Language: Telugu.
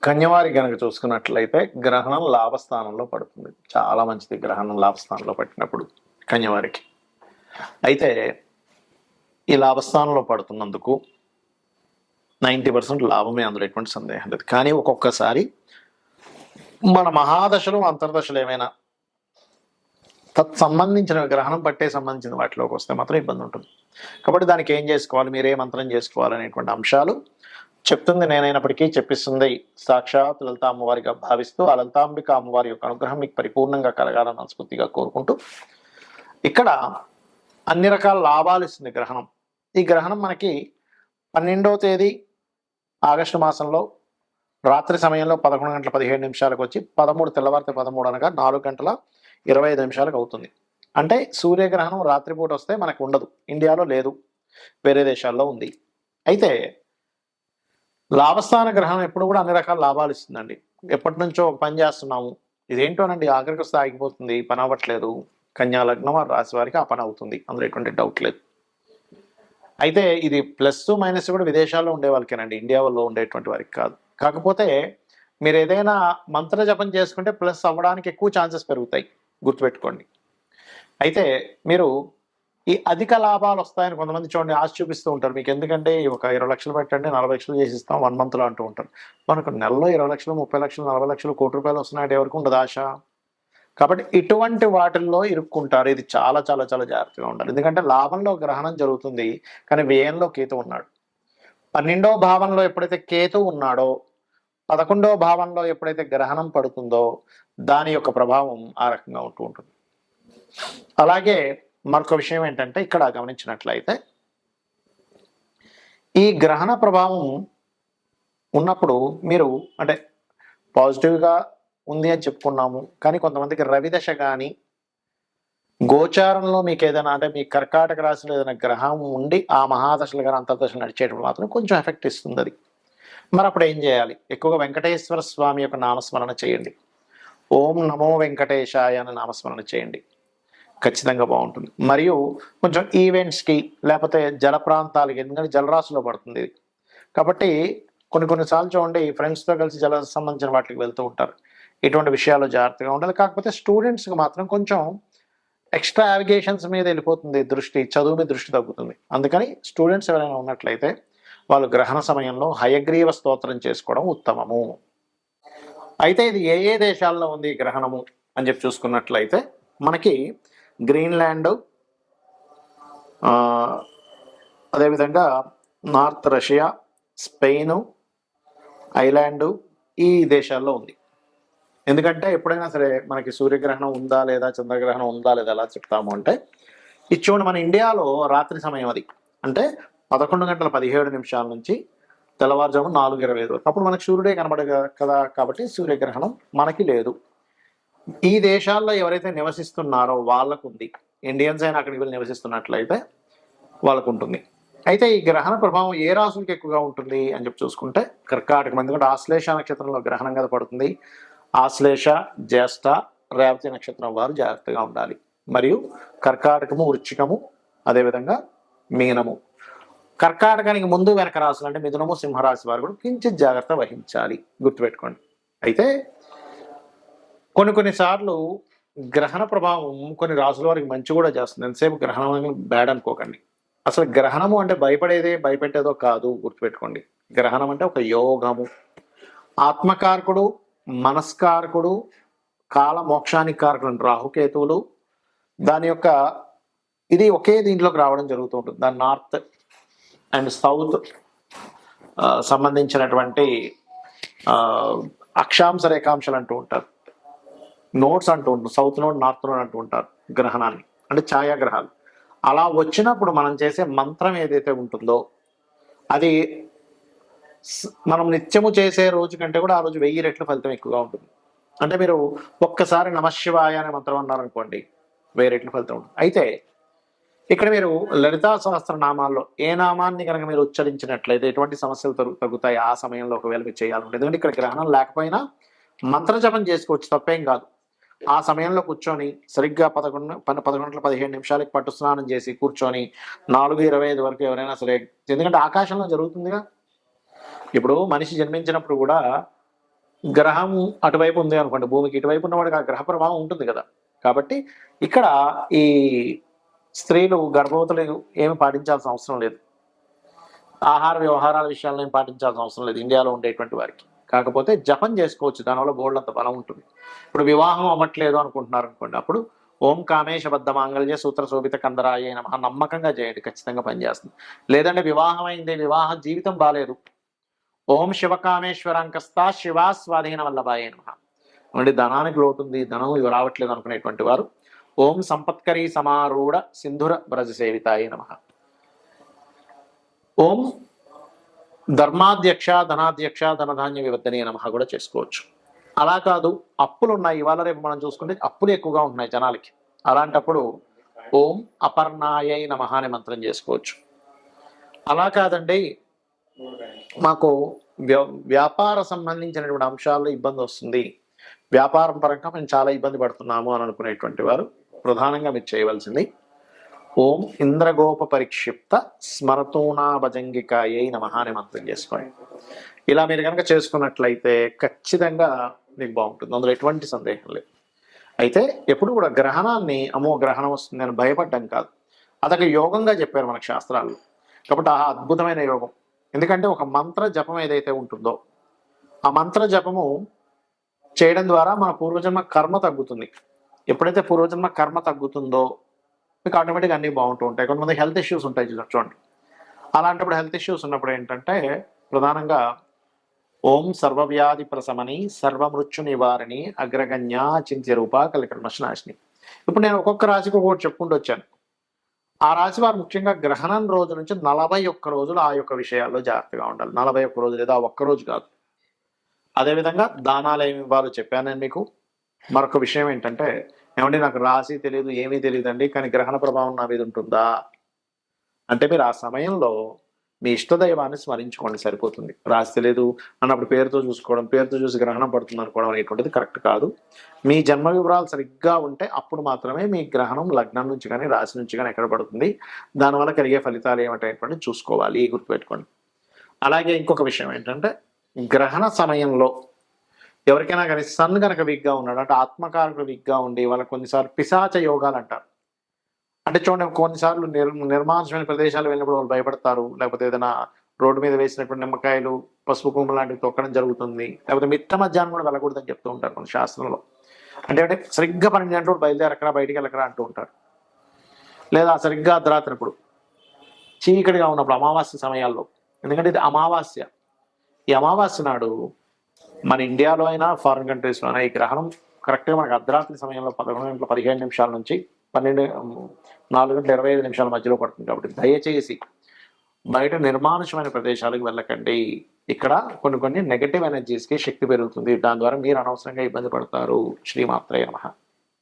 కన్యవారి గనక చూసుకున్నట్లయితే గ్రహణం లాభస్థానంలో పడుతుంది. చాలా మంచిది గ్రహణం లాభస్థానంలో పట్టినప్పుడు కన్యవారికి. అయితే ఈ లాభస్థానంలో పడుతున్నందుకు 90% లాభమే, అందులో ఎటువంటి సందేహం లేదు. కానీ ఒక్కొక్కసారి మన మహాదశలు అంతర్దశలు ఏమైనా సంబంధించిన గ్రహణం పట్టే సంబంధించిన వాటిలోకి వస్తే మాత్రం ఇబ్బంది ఉంటుంది. కాబట్టి దానికి ఏం చేసుకోవాలి, మీరే మంత్రం చేసుకోవాలనేటువంటి అంశాలు చెప్తుంది నేనైనప్పటికీ చెప్పిస్తుంది సాక్షాత్ లలితా అమ్మవారిగా భావిస్తూ ఆ లలితాంబిక అమ్మవారి యొక్క అనుగ్రహం మీకు పరిపూర్ణంగా కలగాలని మనస్ఫూర్తిగా కోరుకుంటూ, ఇక్కడ అన్ని రకాల లాభాలు ఇస్తుంది గ్రహణం. ఈ గ్రహణం మనకి 12వ తేదీ ఆగస్టు మాసంలో రాత్రి సమయంలో 11:17 వచ్చి 13 తెల్లవారితే 13 అనగా 4:25 అవుతుంది. అంటే సూర్యగ్రహణం రాత్రిపూట వస్తే మనకు ఉండదు, ఇండియాలో లేదు, వేరే దేశాల్లో ఉంది. అయితే లాభస్థాన గ్రహణం ఎప్పుడు కూడా అన్ని రకాల లాభాలు ఇస్తుందండి. ఎప్పటి నుంచో ఒక పని చేస్తున్నాము, ఇదేంటోనండి ఆఖరికి వస్తే ఆగిపోతుంది, పని అవ్వట్లేదు. కన్యా లగ్నం ఆ రాశి వారికి ఆ పని అవుతుంది, అందులో ఎటువంటి డౌట్ లేదు. అయితే ఇది ప్లస్ మైనస్ కూడా విదేశాల్లో ఉండే వాళ్ళకేనండి, ఇండియాలో ఉండేటువంటి వారికి కాదు. కాకపోతే మీరు ఏదైనా మంత్ర జపం చేసుకుంటే ప్లస్ అవ్వడానికి ఎక్కువ ఛాన్సెస్ పెరుగుతాయి, గుర్తుపెట్టుకోండి. అయితే మీరు ఈ అధిక లాభాలు వస్తాయని కొంతమంది చూడండి ఆశ చూపిస్తూ ఉంటారు. మీకు ఎందుకంటే ఒక 20 లక్షలు పెట్టండి 40 లక్షలు చేసిస్తాం 1 మంత్లో అంటూ ఉంటారు. మనకు నెలలో 20 లక్షలు 30 లక్షలు 40 లక్షలు కోటి రూపాయలు వస్తున్నాయంటే ఎవరికి ఉండదు ఆశ. కాబట్టి ఇటువంటి వాటిల్లో ఇరుక్కుంటారు. ఇది చాలా చాలా చాలా జాగ్రత్తగా ఉండాలి. ఎందుకంటే లాభంలో గ్రహణం జరుగుతుంది, కానీ వ్యయంలో కేతు ఉన్నాడు. 12వ భావంలో ఎప్పుడైతే కేతు ఉన్నాడో, 11వ భావంలో ఎప్పుడైతే గ్రహణం పడుతుందో దాని యొక్క ప్రభావం ఆ రకంగా ఉంటూ ఉంటుంది. అలాగే మరొక విషయం ఏంటంటే ఇక్కడ గమనించినట్లయితే ఈ గ్రహణ ప్రభావం ఉన్నప్పుడు మీరు అంటే పాజిటివ్గా ఉంది అని చెప్పుకున్నాము, కానీ కొంతమందికి రవిదశ కానీ గోచారంలో మీకు ఏదైనా అంటే మీ కర్కాటక రాశిలో ఏదైనా గ్రహం ఉండి ఆ మహాదశలు కానీ అంతర్దశలు నడిచేటప్పుడు మాత్రం కొంచెం ఎఫెక్ట్ ఇస్తుంది అది. మరి అప్పుడు ఏం చేయాలి? ఎక్కువగా వెంకటేశ్వర స్వామి యొక్క నామస్మరణ చేయండి. ఓం నమో వెంకటేశాయ అని నామస్మరణ చేయండి, ఖచ్చితంగా బాగుంటుంది. మరియు కొంచెం ఈవెంట్స్కి లేకపోతే జల ప్రాంతాలకి, ఎందుకంటే జలరాశిలో పడుతుంది ఇది కాబట్టి కొన్నిసార్లు చూడండి ఫ్రెండ్స్తో కలిసి జల సంబంధించిన వాటికి వెళ్తూ ఉంటారు. ఇటువంటి విషయాల్లో జాగ్రత్తగా ఉండాలి. కాకపోతే స్టూడెంట్స్కి మాత్రం కొంచెం ఎక్స్ట్రా నావిగేషన్స్ మీద వెళ్ళిపోతుంది దృష్టి, చదువు మీద దృష్టి తగ్గుతుంది. అందుకని స్టూడెంట్స్ ఎవరైనా ఉన్నట్లయితే వాళ్ళు గ్రహణ సమయంలో హయగ్రీవ స్తోత్రం చేసుకోవడం ఉత్తమము. అయితే ఇది ఏ ఏ దేశాల్లో ఉంది గ్రహణము అని చెప్పి చూసుకున్నట్లయితే మనకి గ్రీన్లాండ్, అదేవిధంగా నార్త్ రష్యా, స్పెయిన్, ఐలాండ్, ఈ దేశాల్లో ఉంది. ఎందుకంటే ఎప్పుడైనా సరే మనకి సూర్యగ్రహణం ఉందా లేదా చంద్రగ్రహణం ఉందా లేదా ఎలా చెప్తాము అంటే ఇది చూడండి, మన ఇండియాలో రాత్రి సమయం అది అంటే 11:17 నుంచి తెల్లవారుజాము 4:25 వరకు, అప్పుడు మనకి సూర్యుడే కనబడదు కదా, కాబట్టి సూర్యగ్రహణం మనకి లేదు. ఈ దేశాల్లో ఎవరైతే నివసిస్తున్నారో వాళ్ళకు ఉంది. ఇండియన్స్ అయినా అక్కడికి వెళ్ళి నివసిస్తున్నట్లయితే వాళ్ళకు ఉంటుంది. అయితే ఈ గ్రహణ ప్రభావం ఏ రాశులకి ఎక్కువగా ఉంటుంది అని చెప్పి చూసుకుంటే కర్కాటకం, ఎందుకంటే ఆశ్లేష నక్షత్రంలో గ్రహణం కదా పడుతుంది. ఆశ్లేష, జ్యేష్ఠ, రేవతి నక్షత్రం వారు జాగ్రత్తగా ఉండాలి. మరియు కర్కాటకము, వృశ్చికము, అదేవిధంగా మీనము. కర్కాటకానికి ముందు వెనక రాశులు అంటే మిథునము, సింహరాశి వారు కూడా కించిత్ జాగ్రత్త వహించాలి, గుర్తుపెట్టుకోండి. అయితే కొన్నిసార్లు గ్రహణ ప్రభావం కొన్ని రాసుల వారికి మంచి కూడా చేస్తుంది. ఎంతసేపు గ్రహణం బ్యాడ్ అనుకోకండి. అసలు గ్రహణము అంటే భయపెట్టేదో కాదు, గుర్తుపెట్టుకోండి. గ్రహణం అంటే ఒక యోగము, ఆత్మకారకుడు, మనస్కారకుడు, కాల మోక్షానికి కారకుడు రాహుకేతువులు, దాని యొక్క ఇది ఒకే దీంట్లోకి రావడం జరుగుతూ ఉంటుంది. దాని నార్త్ అండ్ సౌత్ సంబంధించినటువంటి అక్షాంశ రేఖాంశాలు అంటూ ఉంటారు, నోట్స్ అంటూ ఉంటారు, సౌత్ నోడ్, నార్త్ నోడ్ అంటూ ఉంటారు గ్రహణాన్ని, అంటే ఛాయాగ్రహాలు. అలా వచ్చినప్పుడు మనం చేసే మంత్రం ఏదైతే ఉంటుందో అది మనం నిత్యము చేసే రోజు కంటే కూడా ఆ రోజు 1000 రెట్లు ఫలితం ఎక్కువగా ఉంటుంది. అంటే మీరు ఒక్కసారి నమశివాయ అనే మంత్రం అన్నారనుకోండి 1000 రెట్లు ఫలితం ఉంటుంది. అయితే ఇక్కడ మీరు లలితా సహస్ర నామాల్లో ఏ నామాన్ని కనుక మీరు ఉచ్చరించినట్లయితే ఎటువంటి సమస్యలు తగ్గుతాయి ఆ సమయంలో ఒకవేళ మీరు చేయాలంటే. ఎందుకంటే ఇక్కడ గ్రహణం లేకపోయినా మంత్ర జపం చేసుకోవచ్చు, తప్పేం కాదు. ఆ సమయంలో కూర్చొని సరిగ్గా 11:15 పట్టు స్నానం చేసి కూర్చొని 4:25 వరకు ఎవరైనా సరే, ఎందుకంటే ఆకాశంలో జరుగుతుందిగా. ఇప్పుడు మనిషి జన్మించినప్పుడు కూడా గ్రహం అటువైపు ఉంది అనుకోండి, భూమికి ఇటువైపు ఉన్నవాడికి ఆ గ్రహ ప్రభావం ఉంటుంది కదా. కాబట్టి ఇక్కడ ఈ స్త్రీలు గర్భవతులు ఏమి పాటించాల్సిన అవసరం లేదు, ఆహార వ్యవహారాల విషయాలను ఏం పాటించాల్సిన అవసరం లేదు ఇండియాలో ఉండేటువంటి వారికి. కాకపోతే జపం చేసుకోవచ్చు, దానివల్ల బోల్డంత బలం ఉంటుంది. ఇప్పుడు వివాహం అవ్వట్లేదు అనుకుంటున్నారు అనుకోండి, అప్పుడు ఓం కామేశబద్ధ మాంగళ్య సూత్ర శోభిత కందరాయ నమః నమ్మకంగా చేయండి, ఖచ్చితంగా పనిచేస్తుంది. లేదంటే వివాహం అయింది, వివాహ జీవితం బాలేదు, ఓం శివకామేశ్వరాంకస్తా శివా స్వాధీన వల్లభాయ నమః. అంటే ధనానికి లోటుంది, ధనం ఇవి రావట్లేదు అనుకునేటువంటి వారు ఓం సంపత్కరీ సమారూఢ సింధుర బ్రజ సేవితాయ నమః, ఓం ధర్మాధ్యక్ష ధనాధ్యక్ష ధనధాన్య వివర్ధనీయ నమః కూడా చేసుకోవచ్చు. అలా కాదు, అప్పులు ఉన్నాయి, ఇవాళ రేపు మనం చూసుకుంటే అప్పులు ఎక్కువగా ఉంటున్నాయి జనాలకి, అలాంటప్పుడు ఓం అపర్ణాయై నమః అనే మంత్రం చేసుకోవచ్చు. అలా కాదండి, మాకు వ్యాపార సంబంధించినటువంటి అంశాల్లో ఇబ్బంది వస్తుంది, వ్యాపారం పరంగా మేము చాలా ఇబ్బంది పడుతున్నాము అని అనుకునేటువంటి వారు ప్రధానంగా మీరు చేయవలసింది ఓం ఇంద్రగోప పరిక్షిప్త స్మరతూనా భజంగికాయై నమః అనే మంత్రం చేసుకోండి. ఇలా మీరు కనుక చేసుకున్నట్లయితే ఖచ్చితంగా మీకు బాగుంటుంది, అందులో ఎటువంటి సందేహం లేదు. అయితే ఎప్పుడు కూడా గ్రహణాన్ని అమ్మో గ్రహణం వస్తుంది అని భయపడ్డం కాదు, అదొక యోగంగా చెప్పారు మనకు శాస్త్రాల్లో. కాబట్టి ఆ అద్భుతమైన యోగం, ఎందుకంటే ఒక మంత్ర జపం ఏదైతే ఉంటుందో ఆ మంత్ర జపము చేయడం ద్వారా మన పూర్వజన్మ కర్మ తగ్గుతుంది. ఎప్పుడైతే పూర్వజన్మ కర్మ తగ్గుతుందో మీకు ఆటోమేటిక్గా అన్నీ బాగుంటూ ఉంటాయి. కొంతమంది హెల్త్ ఇష్యూస్ ఉంటాయి చూడండి, అలాంటప్పుడు హెల్త్ ఇష్యూస్ ఉన్నప్పుడు ఏంటంటే ప్రధానంగా ఓం సర్వవ్యాధి ప్రశమని సర్వమృత్యు నివారణి అగ్రగణ్య చింత్య రూప కలికర్మశనాశిని. ఇప్పుడు నేను ఒక్కొక్క రాశికి ఒక్కొక్కటి చెప్పుకుంటూ వచ్చాను. ఆ రాశి వారు ముఖ్యంగా గ్రహణం రోజు నుంచి 41 రోజులు ఆ యొక్క విషయాల్లో జాగ్రత్తగా ఉండాలి. 41 రోజులు లేదా ఒక్కరోజు కాదు. అదేవిధంగా దానాలు ఏమి ఇవ్వాలో చెప్పాను నేను మీకు. మరొక విషయం ఏంటంటే, ఏమంటే నాకు రాశి తెలియదు ఏమీ తెలియదండి కానీ గ్రహణ ప్రభావం నా మీద ఉంటుందా అంటే, మీరు ఆ సమయంలో మీ ఇష్టదైవాన్ని స్మరించుకోండి సరిపోతుంది. రాశి తెలియదు అన్నప్పుడు పేరుతో చూసుకోవడం, పేరుతో చూసి గ్రహణం పడుతుంది అనుకోవడం అనేటువంటిది కరెక్ట్ కాదు. మీ జన్మ వివరాలు సరిగ్గా ఉంటే అప్పుడు మాత్రమే మీ గ్రహణం లగ్నం నుంచి కానీ రాశి నుంచి కానీ ఎక్కడ పడుతుంది, దానివల్ల కలిగే ఫలితాలు ఏమిటనేటువంటి చూసుకోవాలి, గుర్తుపెట్టుకోండి. అలాగే ఇంకొక విషయం ఏంటంటే, గ్రహణ సమయంలో ఎవరికైనా కానీ సన్ కనుక వీక్గా ఉన్నాడు అంటే ఆత్మకారకుడు వీక్గా ఉండి వాళ్ళకి కొన్నిసార్లు పిశాచ యోగాలు అంటారు. అంటే చూడండి, కొన్నిసార్లు నిర్మానుషమైన ప్రదేశాలు వెళ్ళినప్పుడు వాళ్ళు భయపడతారు, లేకపోతే ఏదైనా రోడ్డు మీద వేసినటువంటి నిమ్మకాయలు పసుపు కుంకుమ లాంటివి తొక్కడం జరుగుతుంది, లేకపోతే మిట్ట మధ్యాహ్నం కూడా వెళ్ళకూడదని చెప్తూ ఉంటారు కొన్ని శాస్త్రంలో. అంటే సరిగ్గా 12 గంటలు బయలుదేరకరా బయటికి వెళ్ళకరా అంటూ ఉంటారు. లేదా సరిగ్గా అర్ధరాత్రినప్పుడు చీకటిగా ఉన్నప్పుడు అమావాస్య సమయాల్లో, ఎందుకంటే ఇది అమావాస్య. ఈ అమావాస్య నాడు మన ఇండియాలో అయినా ఫారిన్ కంట్రీస్లో అయినా ఈ గ్రహణం కరెక్ట్గా మనకు అర్ధరాత్రి సమయంలో 11:15 నుంచి 4:25 మధ్యలో పడుతుంది. కాబట్టి దయచేసి బయట నిర్మానుషమైన ప్రదేశాలకు వెళ్ళకండి. ఇక్కడ కొన్ని నెగటివ్ ఎనర్జీస్కి శక్తి పెరుగుతుంది, దాని ద్వారా మీరు అనవసరంగా ఇబ్బంది పడతారు. శ్రీమాత్రే నమః.